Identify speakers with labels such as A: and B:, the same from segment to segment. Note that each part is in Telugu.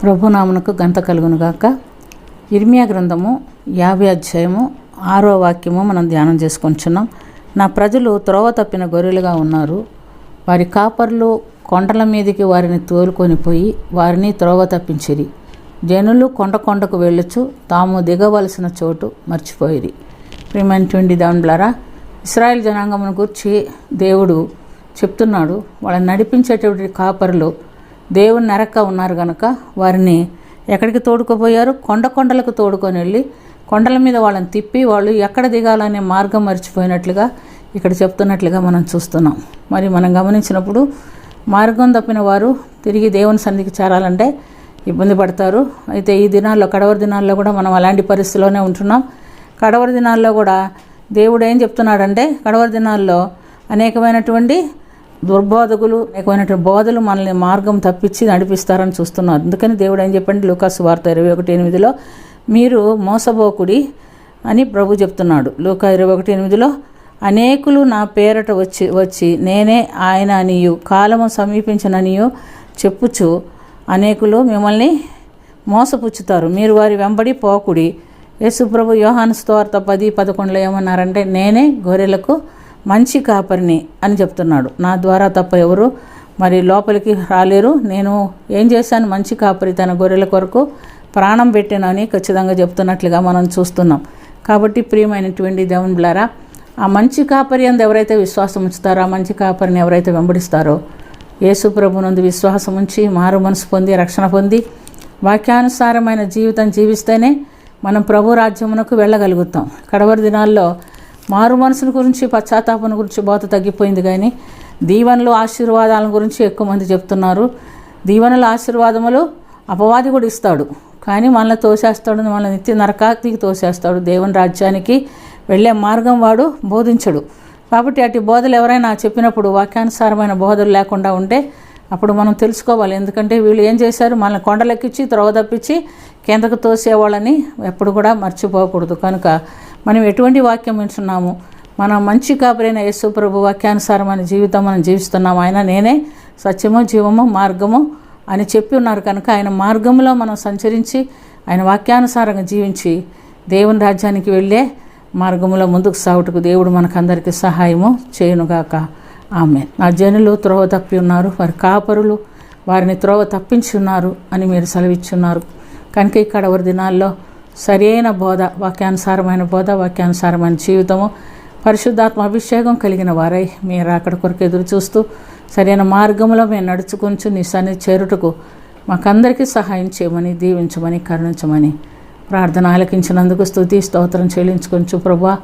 A: ప్రభునామమునకు ఘనత కలుగునుగాక. ఇర్మియా గ్రంథము 50 అధ్యాయము 6వ వాక్యము మనం ధ్యానం చేసుకొంచున్నాం. నా ప్రజలు త్రోవ తప్పిన గొర్రెలుగా ఉన్నారు. వారి కాపర్లు కొండల మీదికి వారిని తోలుకొని పోయి వారిని త్రోవ తప్పించిరి. జనులు కొండకు వెళ్ళుచు తాము దిగవలసిన చోటు మర్చిపోయిరి. ప్రియమైనటువంటి దేవునిలారా, ఇశ్రాయేల్ జనాంగమును గురించి దేవుడు చెప్తున్నాడు. వాళ్ళని నడిపించేటువంటి కాపరులు దేవుని నెరక్క ఉన్నారు కనుక వారిని ఎక్కడికి తోడుకుపోయారు? కొండలకు తోడుకొని వెళ్ళి కొండల మీద వాళ్ళని తిప్పి వాళ్ళు ఎక్కడ దిగాలనే మార్గం మర్చిపోయినట్లుగా ఇక్కడ చెప్తున్నట్లుగా మనం చూస్తున్నాం. మరి మనం గమనించినప్పుడు మార్గం తప్పిన వారు తిరిగి దేవుని సన్నిధికి చేరాలంటే ఇబ్బంది పడతారు. అయితే ఈ దినాల్లో, కడవరి దినాల్లో కూడా మనం అలాంటి పరిస్థితిలోనే ఉంటున్నాం. కడవరి దినాల్లో కూడా దేవుడు ఏం చెప్తున్నాడంటే, కడవరి దినాల్లో అనేకమైనటువంటి దుర్బోధకులు, అనేకమైనటువంటి బోధలు మనల్ని మార్గం తప్పించి నడిపిస్తారని చూస్తున్నారు. అందుకని దేవుడు ఏం చెప్పండి, లూకాసు వార్త 21:8 మీరు మోసపోకుడి అని ప్రభు చెప్తున్నాడు. లూకా 21:8 అనేకులు నా పేరట వచ్చి నేనే ఆయన అనియు కాలము సమీపించననియు చెప్పుచు అనేకులు మిమ్మల్ని మోసపుచ్చుతారు. మీరు వారి వెంబడి పోకుడి. యేసు ప్రభు యోహాను సువార్త 10:11 ఏమన్నారంటే, నేనే గొర్రెలకు మంచి కాపరిని అని చెప్తున్నాడు. నా ద్వారా తప్ప ఎవరు మరి లోపలికి రాలేరు. నేను ఏం చేశాను? మంచి కాపరి తన గొర్రెల కొరకు ప్రాణం పెట్టానని ఖచ్చితంగా చెప్తున్నట్లుగా మనం చూస్తున్నాం. కాబట్టి ప్రియమైనటువంటి దేవునిలారా, ఆ మంచి కాపరి అందు ఎవరైతే విశ్వాసం ఉంచుతారో, ఆ మంచి కాపరిని ఎవరైతే వెంబడిస్తారో, యేసు ప్రభునందు విశ్వాసం ఉంచి మారు మనసు పొంది రక్షణ పొంది వాక్యానుసారమైన జీవితం జీవిస్తేనే మనం ప్రభు రాజ్యమునకు వెళ్ళగలుగుతాం. కడవరి దినాల్లో మారు మనసుల గురించి, పశ్చాత్తాపం గురించి బోధ తగ్గిపోయింది. కానీ దీవెనలు, ఆశీర్వాదాల గురించి ఎక్కువ మంది చెప్తున్నారు. దీవెనలు, ఆశీర్వాదములు అపవాది కూడా ఇస్తాడు, కానీ మనల్ని తోసేస్తాడు, మనల్ని నిత్య నరకాగ్నికి తోసేస్తాడు. దేవుని రాజ్యానికి వెళ్ళే మార్గం వాడు బోధించడు. కాబట్టి అటు బోధలు ఎవరైనా చెప్పినప్పుడు వాక్యానుసారమైన బోధలు లేకుండా ఉంటే అప్పుడు మనం తెలుసుకోవాలి. ఎందుకంటే వీళ్ళు ఏం చేశారు? మనల్ని కొండలెక్కించి త్రోవ తప్పించి కిందకు తోసేవాళ్ళని ఎప్పుడు కూడా మర్చిపోకూడదు. కనుక మనం ఎటువంటి వాక్యం వింటున్నాము? మనం మంచి కాపరైన యేసు ప్రభు వాక్యానుసారమైన జీవితం మనం జీవిస్తున్నాము. ఆయన నేనే సత్యము, జీవము, మార్గము అని చెప్పి ఉన్నారు కనుక ఆయన మార్గంలో మనం సంచరించి ఆయన వాక్యానుసారంగా జీవించి దేవుని రాజ్యానికి వెళ్ళే మార్గంలో ముందుకు సాగుటకు దేవుడు మనకందరికీ సహాయము చేయునుగాక. ఆమేన్. నా జనులు త్రోవ తప్పి ఉన్నారు, వారి కాపరులు వారిని త్రోవ తప్పించి ఉన్నారు అని మీరు సెలవిచ్చున్నారు. కనుక ఈ కడవరి దినాల్లో సరైన బోధ, వాక్యానుసారమైన బోధ, వాక్యానుసారమైన జీవితము, పరిశుద్ధాత్మ అభిషేకం కలిగిన వారై మీరు అక్కడ కొరకు ఎదురు చూస్తూ సరైన మార్గంలో మేము నడుచుకొంచు నీ సన్నిధి చేరుటకు మాకందరికీ సహాయం చేయమని, దీవించమని, కరుణించమని ప్రార్థన ఆలకించినందుకు స్తుతి స్తోత్రం చెల్లించుకొంచు. ప్రభువా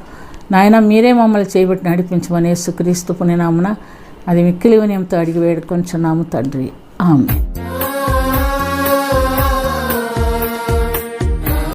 A: నాయన, మీరే మమ్మల్ని చేయబట్టి నడిపించమని యేసుక్రీస్తు పుణ్యనామమున అది మిక్కిలి వినయంతో అడిగి వేడుకొంచున్నాము తండ్రి. ఆమేన్.